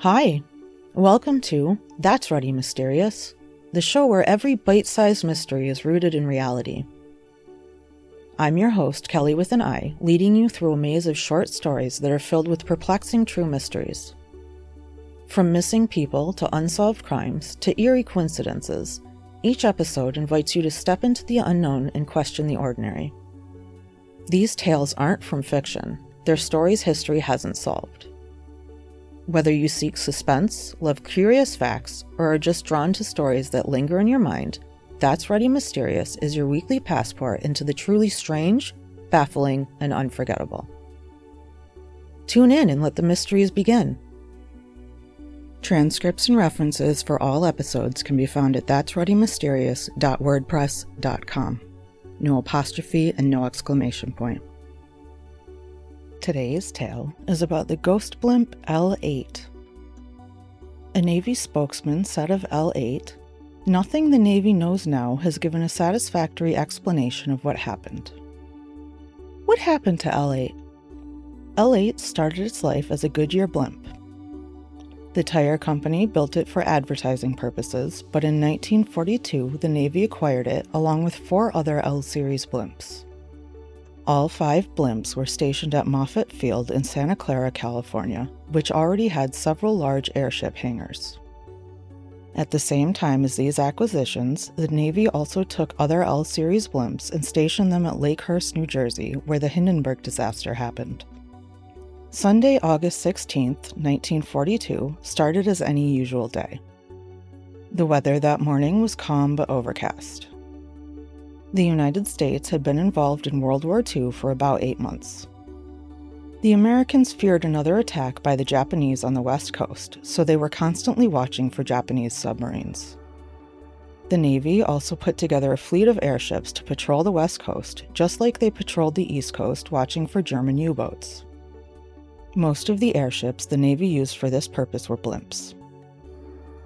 Hi, welcome to That's Ready Mysterious, the show where every bite-sized mystery is rooted in reality. I'm your host, Kelly with an I, leading you through a maze of short stories that are filled with perplexing true mysteries. From missing people to unsolved crimes to eerie coincidences, each episode invites you to step into the unknown and question the ordinary. These tales aren't from fiction, they're stories history hasn't solved. Whether you seek suspense, love curious facts, or are just drawn to stories that linger in your mind, That's Ready Mysterious is your weekly passport into the truly strange, baffling, and unforgettable. Tune in and let the mysteries begin. Transcripts and references for all episodes can be found at that'sreadymysterious.wordpress.com. No apostrophe and no exclamation point. Today's tale is about the ghost blimp L-8. A Navy spokesman said of L-8, "Nothing the Navy knows now has given a satisfactory explanation of what happened." What happened to L-8? L-8 started its life as a Goodyear blimp. The tire company built it for advertising purposes, but in 1942 the Navy acquired it along with 4 other L-series blimps. All 5 blimps were stationed at Moffett Field in Santa Clara, California, which already had several large airship hangars. At the same time as these acquisitions, the Navy also took other L-series blimps and stationed them at Lakehurst, New Jersey, where the Hindenburg disaster happened. Sunday, August 16, 1942, started as any usual day. The weather that morning was calm but overcast. The United States had been involved in World War II for about 8 months. The Americans feared another attack by the Japanese on the West Coast, so they were constantly watching for Japanese submarines. The Navy also put together a fleet of airships to patrol the West Coast, just like they patrolled the East Coast watching for German U-boats. Most of the airships the Navy used for this purpose were blimps.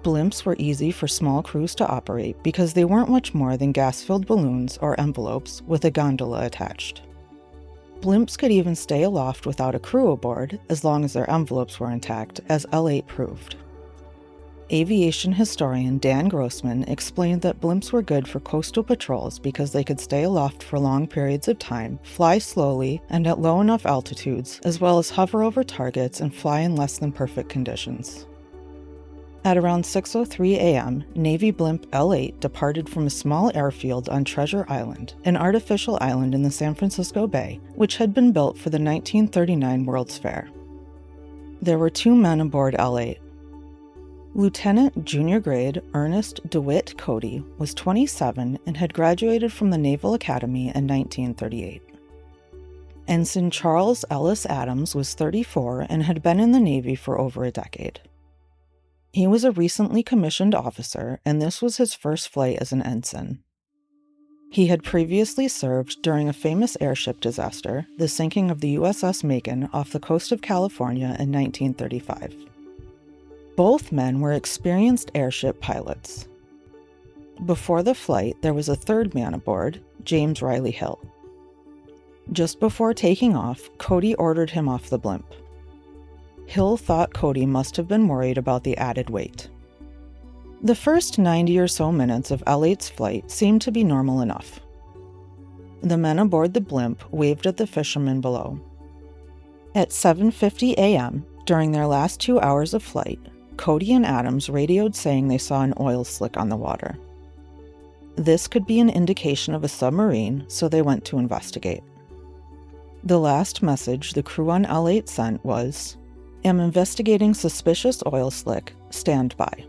Blimps were easy for small crews to operate because they weren't much more than gas-filled balloons or envelopes with a gondola attached. Blimps could even stay aloft without a crew aboard as long as their envelopes were intact, as L-8 proved. Aviation historian Dan Grossman explained that blimps were good for coastal patrols because they could stay aloft for long periods of time, fly slowly and at low enough altitudes, as well as hover over targets and fly in less than perfect conditions. At around 6:03 a.m., Navy blimp L-8 departed from a small airfield on Treasure Island, an artificial island in the San Francisco Bay, which had been built for the 1939 World's Fair. There were 2 men aboard L-8. Lieutenant Junior Grade Ernest DeWitt Cody was 27 and had graduated from the Naval Academy in 1938. Ensign Charles Ellis Adams was 34 and had been in the Navy for over a decade. He was a recently commissioned officer, and this was his first flight as an ensign. He had previously served during a famous airship disaster, the sinking of the USS Macon off the coast of California in 1935. Both men were experienced airship pilots. Before the flight, there was a 3rd man aboard, James Riley Hill. Just before taking off, Cody ordered him off the blimp. Hill thought Cody must have been worried about the added weight. The first 90 or so minutes of L-8's flight seemed to be normal enough. The men aboard the blimp waved at the fishermen below. At 7:50 a.m., during their last 2 hours of flight, Cody and Adams radioed saying they saw an oil slick on the water. This could be an indication of a submarine, so they went to investigate. The last message the crew on L-8 sent was, "Am investigating suspicious oil slick. Stand by."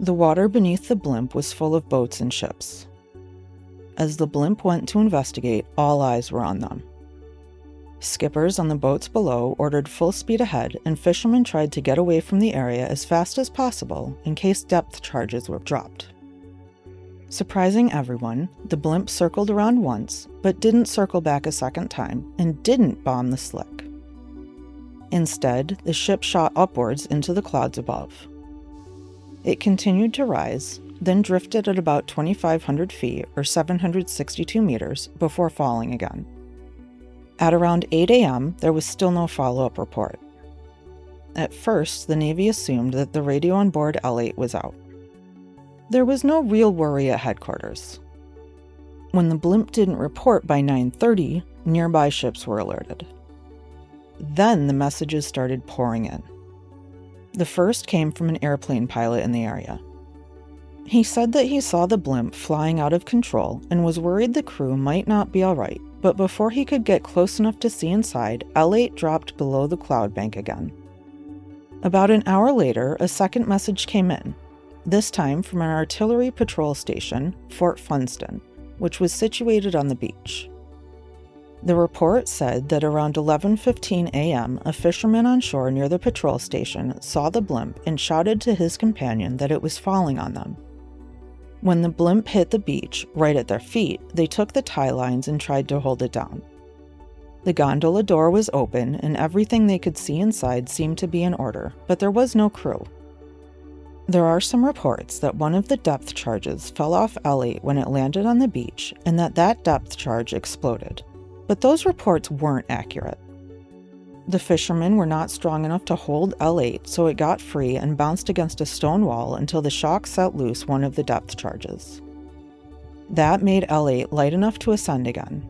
The water beneath the blimp was full of boats and ships. As the blimp went to investigate, all eyes were on them. Skippers on the boats below ordered full speed ahead, and fishermen tried to get away from the area as fast as possible in case depth charges were dropped. Surprising everyone, the blimp circled around once, but didn't circle back a second time and didn't bomb the slick. Instead, the ship shot upwards into the clouds above. It continued to rise, then drifted at about 2,500 feet or 762 meters before falling again. At around 8 a.m., there was still no follow-up report. At first, the Navy assumed that the radio on board L-8 was out. There was no real worry at headquarters. When the blimp didn't report by 9:30, nearby ships were alerted. Then the messages started pouring in. The first came from an airplane pilot in the area. He said that he saw the blimp flying out of control and was worried the crew might not be all right, but before he could get close enough to see inside, L-8 dropped below the cloud bank again. About an hour later, a second message came in, this time from an artillery patrol station, Fort Funston, which was situated on the beach. The report said that around 11:15 a.m., a fisherman on shore near the patrol station saw the blimp and shouted to his companion that it was falling on them. When the blimp hit the beach, right at their feet, they took the tie lines and tried to hold it down. The gondola door was open and everything they could see inside seemed to be in order, but there was no crew. There are some reports that one of the depth charges fell off L-8 when it landed on the beach and that depth charge exploded, but those reports weren't accurate. The fishermen were not strong enough to hold L-8, so it got free and bounced against a stone wall until the shock set loose one of the depth charges. That made L-8 light enough to ascend again.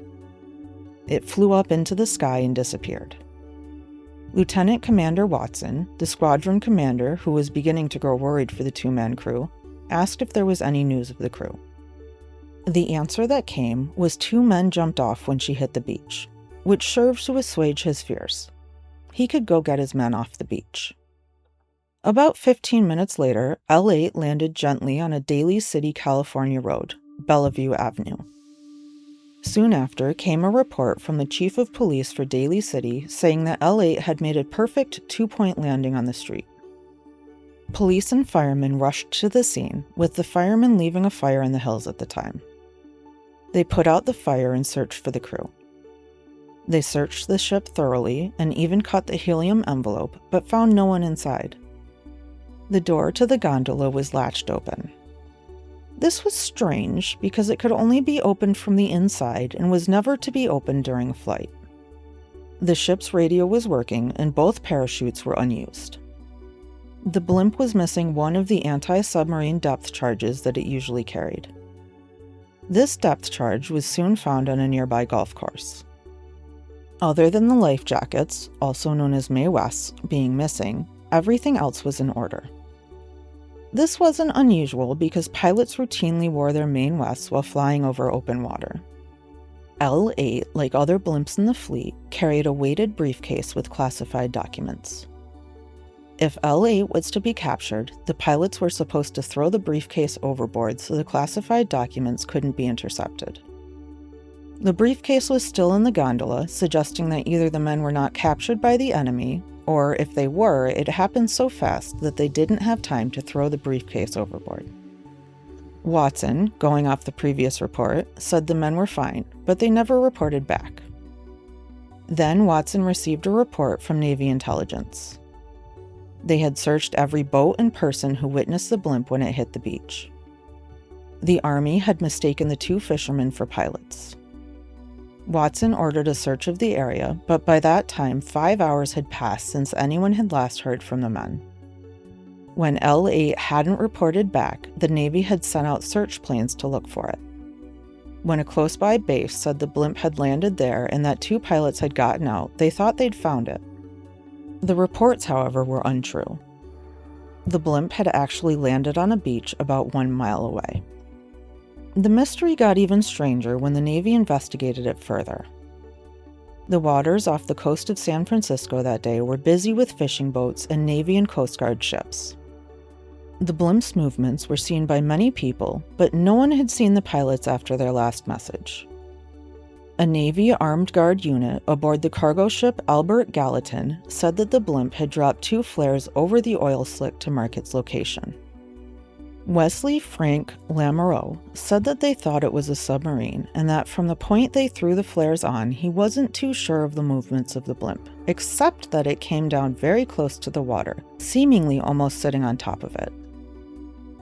It flew up into the sky and disappeared. Lieutenant Commander Watson, the squadron commander who was beginning to grow worried for the two-man crew, asked if there was any news of the crew. The answer that came was 2 men jumped off when she hit the beach, which served to assuage his fears. He could go get his men off the beach. About 15 minutes later, L-8 landed gently on a Daly City, California road, Bellevue Avenue. Soon after came a report from the chief of police for Daly City saying that L-8 had made a perfect 2-point landing on the street. Police and firemen rushed to the scene, with the firemen leaving a fire in the hills at the time. They put out the fire and searched for the crew. They searched the ship thoroughly and even cut the helium envelope, but found no one inside. The door to the gondola was latched open. This was strange because it could only be opened from the inside and was never to be opened during flight. The ship's radio was working and both parachutes were unused. The blimp was missing one of the anti-submarine depth charges that it usually carried. This depth charge was soon found on a nearby golf course. Other than the life jackets, also known as Mae West's, being missing, everything else was in order. This wasn't unusual because pilots routinely wore their main vests while flying over open water. L-8, like other blimps in the fleet, carried a weighted briefcase with classified documents. If L-8 was to be captured, the pilots were supposed to throw the briefcase overboard so the classified documents couldn't be intercepted. The briefcase was still in the gondola, suggesting that either the men were not captured by the enemy, or if they were, it happened so fast that they didn't have time to throw the briefcase overboard. Watson, going off the previous report, said the men were fine, but they never reported back. Then Watson received a report from Navy intelligence. They had searched every boat and person who witnessed the blimp when it hit the beach. The Army had mistaken the 2 fishermen for pilots. Watson ordered a search of the area, but by that time 5 hours had passed since anyone had last heard from the men. When L-8 hadn't reported back, the Navy had sent out search planes to look for it. When a close-by base said the blimp had landed there and that 2 pilots had gotten out, they thought they'd found it. The reports, however, were untrue. The blimp had actually landed on a beach about 1 mile away. The mystery got even stranger when the Navy investigated it further. The waters off the coast of San Francisco that day were busy with fishing boats and Navy and Coast Guard ships. The blimp's movements were seen by many people, but no one had seen the pilots after their last message. A Navy armed guard unit aboard the cargo ship Albert Gallatin said that the blimp had dropped 2 flares over the oil slick to mark its location. Wesley Frank Lamoureux said that they thought it was a submarine and that from the point they threw the flares on, he wasn't too sure of the movements of the blimp, except that it came down very close to the water, seemingly almost sitting on top of it.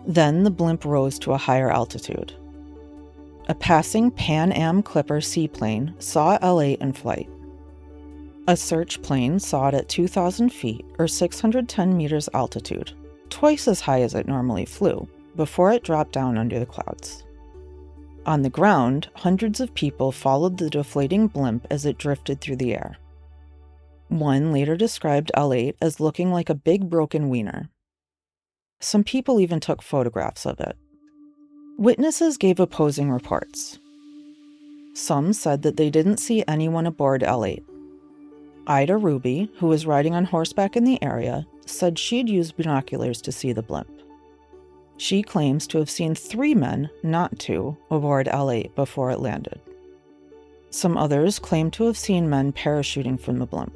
Then the blimp rose to a higher altitude. A passing Pan Am Clipper seaplane saw L-8 in flight. A search plane saw it at 2,000 feet or 610 meters altitude, twice as high as it normally flew, before it dropped down under the clouds. On the ground, hundreds of people followed the deflating blimp as it drifted through the air. One later described L-8 as looking like a big broken wiener. Some people even took photographs of it. Witnesses gave opposing reports. Some said that they didn't see anyone aboard L-8. Ida Ruby, who was riding on horseback in the area, said she'd used binoculars to see the blimp. She claims to have seen 3 men, not 2, aboard L-8 before it landed. Some others claim to have seen men parachuting from the blimp.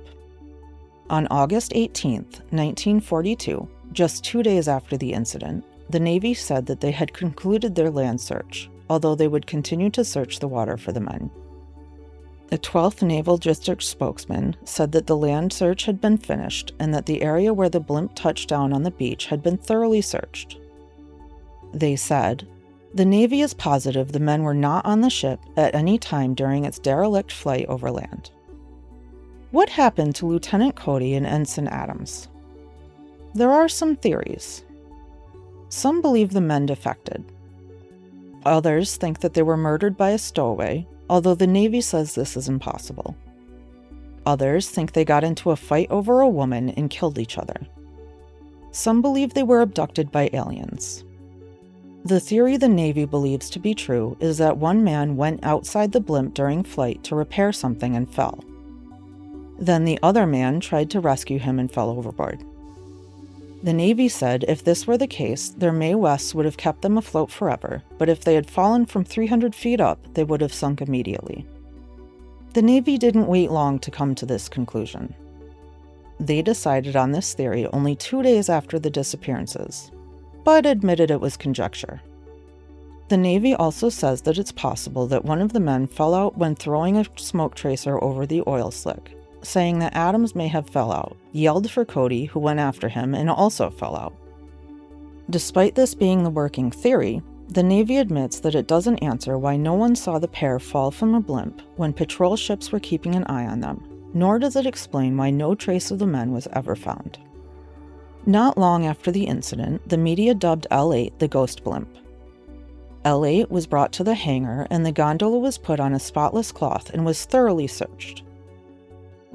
On August 18, 1942, just 2 days after the incident, the Navy said that they had concluded their land search, although they would continue to search the water for the men. A 12th Naval District spokesman said that the land search had been finished and that the area where the blimp touched down on the beach had been thoroughly searched. They said, "The Navy is positive the men were not on the ship at any time during its derelict flight over land." What happened to Lieutenant Cody and Ensign Adams? There are some theories. Some believe the men defected. Others think that they were murdered by a stowaway, although the Navy says this is impossible. Others think they got into a fight over a woman and killed each other. Some believe they were abducted by aliens. The theory the Navy believes to be true is that one man went outside the blimp during flight to repair something and fell. Then the other man tried to rescue him and fell overboard. The Navy said if this were the case, their Mae Wests would have kept them afloat forever, but if they had fallen from 300 feet up, they would have sunk immediately. The Navy didn't wait long to come to this conclusion. They decided on this theory only 2 days after the disappearances, but admitted it was conjecture. The Navy also says that it's possible that one of the men fell out when throwing a smoke tracer over the oil slick, saying that Adams may have fell out, yelled for Cody, who went after him and also fell out. Despite this being the working theory, the Navy admits that it doesn't answer why no one saw the pair fall from a blimp when patrol ships were keeping an eye on them, nor does it explain why no trace of the men was ever found. Not long after the incident, the media dubbed L-8 the ghost blimp. L-8 was brought to the hangar and the gondola was put on a spotless cloth and was thoroughly searched.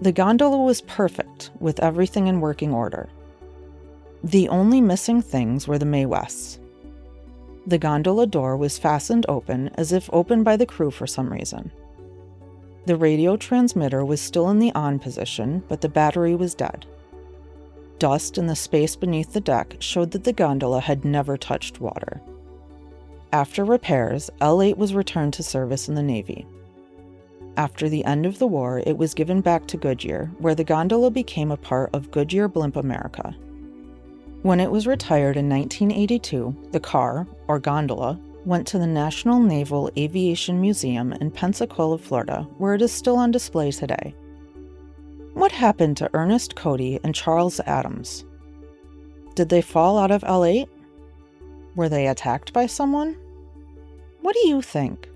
The gondola was perfect, with everything in working order. The only missing things were the Mae Wests. The gondola door was fastened open, as if opened by the crew for some reason. The radio transmitter was still in the on position, but the battery was dead. Dust in the space beneath the deck showed that the gondola had never touched water. After repairs, L-8 was returned to service in the Navy. After the end of the war, it was given back to Goodyear, where the gondola became a part of Goodyear Blimp America. When it was retired in 1982, the car, or gondola, went to the National Naval Aviation Museum in Pensacola, Florida, where it is still on display today. What happened to Ernest, Cody, and Charles Adams? Did they fall out of L-8? Were they attacked by someone? What do you think?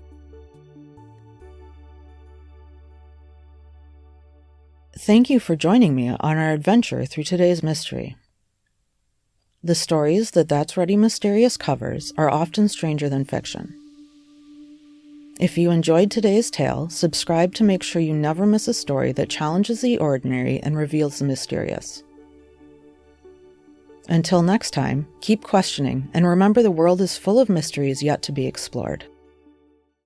Thank you for joining me on our adventure through today's mystery. The stories that That's Ready Mysterious covers are often stranger than fiction. If you enjoyed today's tale, subscribe to make sure you never miss a story that challenges the ordinary and reveals the mysterious. Until next time, keep questioning and remember the world is full of mysteries yet to be explored.